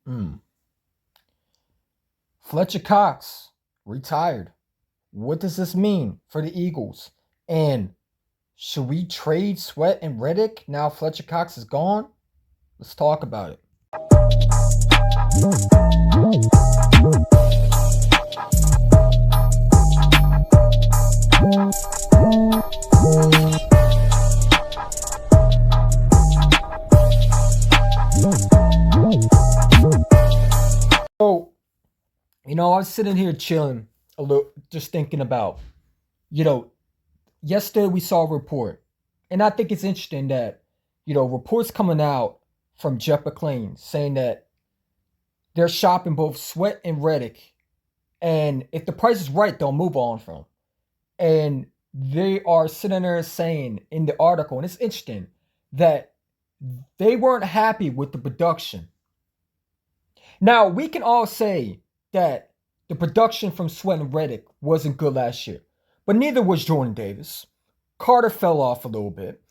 Mm. Fletcher Cox retired. What does this mean for the Eagles? And should we trade Sweat and Reddick now Fletcher Cox is gone? Let's talk about it. So, I was sitting here chilling a little, just thinking about, you know, yesterday we saw a report, and I think it's interesting that, reports coming out from Jeff McClain saying that they're shopping both Sweat and Reddick, and if the price is right, they'll move on from 'em. And they are sitting there saying in the article, and it's interesting, that they weren't happy with the production. Now, we can all say that the production from Sweat and Reddick wasn't good last year, but neither was Jordan Davis. Carter fell off a little bit.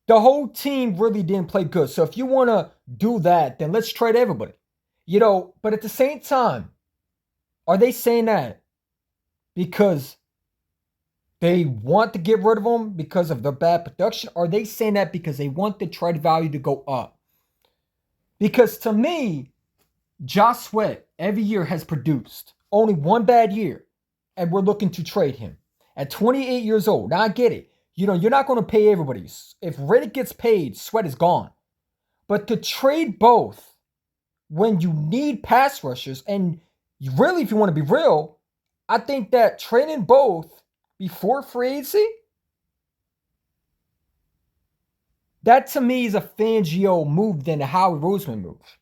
The whole team really didn't play good. So if you want to do that, then let's trade everybody. But at the same time, are they saying that because they want to get rid of them because of their bad production? Or are they saying that because they want the trade value to go up? Because to me, Josh Sweat every year has produced only one bad year, and we're looking to trade him at 28 years old. Now I get it. You're not going to pay everybody. If Reddick gets paid, Sweat is gone. But to trade both when you need pass rushers, and really, if you want to be real, I think that trading both before free agency, that to me is a Fangio move than a Howie Roseman move.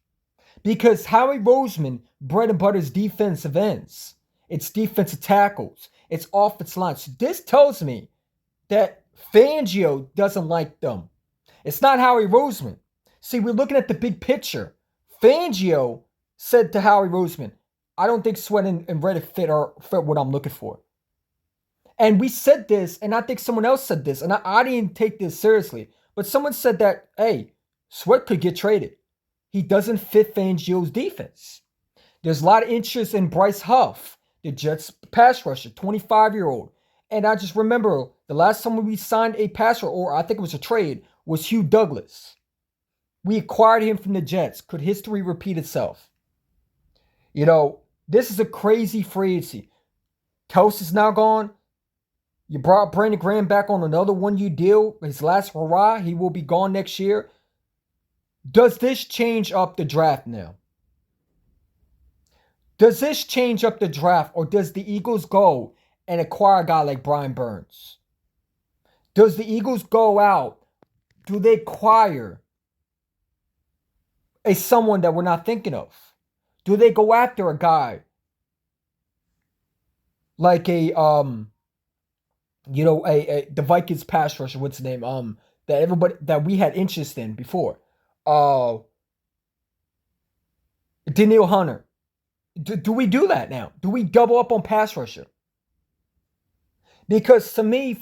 Because Howie Roseman, bread and butter is defensive ends. It's defensive tackles. It's offensive line. So this tells me that Fangio doesn't like them. It's not Howie Roseman. See, we're looking at the big picture. Fangio said to Howie Roseman, I don't think Sweat and Reddick fit what I'm looking for. And we said this, and I think someone else said this, and I didn't take this seriously. But someone said that, hey, Sweat could get traded. He doesn't fit Fangio's defense. There's a lot of interest in Bryce Huff, the Jets pass rusher, 25-year-old. And I just remember the last time we signed a pass rusher, or I think it was a trade, was Hugh Douglas. We acquired him from the Jets. Could history repeat itself? This is a crazy free agency. Kels is now gone. You brought Brandon Graham back on another one-year deal. His last hurrah. He will be gone next year. Does this change up the draft now? Does this change up the draft, or does the Eagles go and acquire a guy like Brian Burns? Does the Eagles go out? Do they acquire someone that we're not thinking of? Do they go after a guy like the Vikings pass rusher? What's his name? That we had interest in before. Daniil Hunter. Do we do that now? Do we double up on pass rusher? Because to me,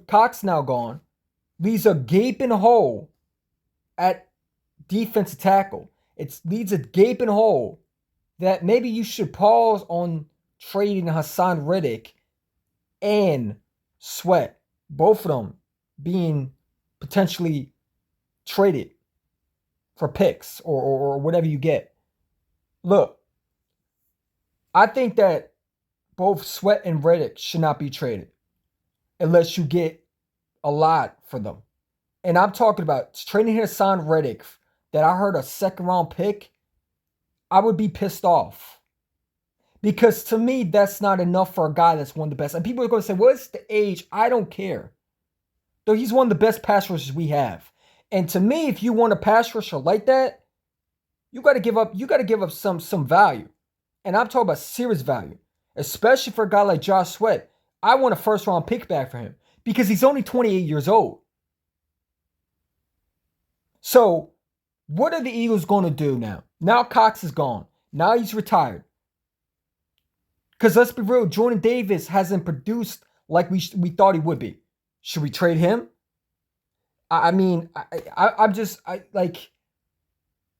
Cox now gone, leaves a gaping hole at defensive tackle. It leaves a gaping hole that maybe you should pause on trading Hassan Reddick and Sweat. Both of them being potentially traded for picks or whatever you get. Look, I think that both Sweat and Reddick should not be traded unless you get a lot for them. And I'm talking about trading Hassan Reddick that I heard a second-round pick. I would be pissed off. Because to me, that's not enough for a guy that's one of the best. And people are going to say, well, it's the age. I don't care. Though he's one of the best pass rushers we have. And to me, if you want a pass rusher like that, you got to give up some value. And I'm talking about serious value. Especially for a guy like Josh Sweat. I want a first-round pick back for him. Because he's only 28 years old. So, what are the Eagles going to do now? Now Cox is gone. Now he's retired. Because let's be real, Jordan Davis hasn't produced like we thought he would be. Should we trade him? I'm just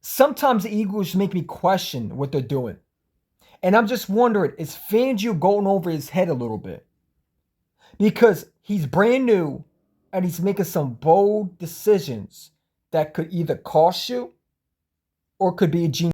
sometimes the Eagles make me question what they're doing. And I'm just wondering, is Fangio going over his head a little bit? Because he's brand new and he's making some bold decisions that could either cost you or could be a genius.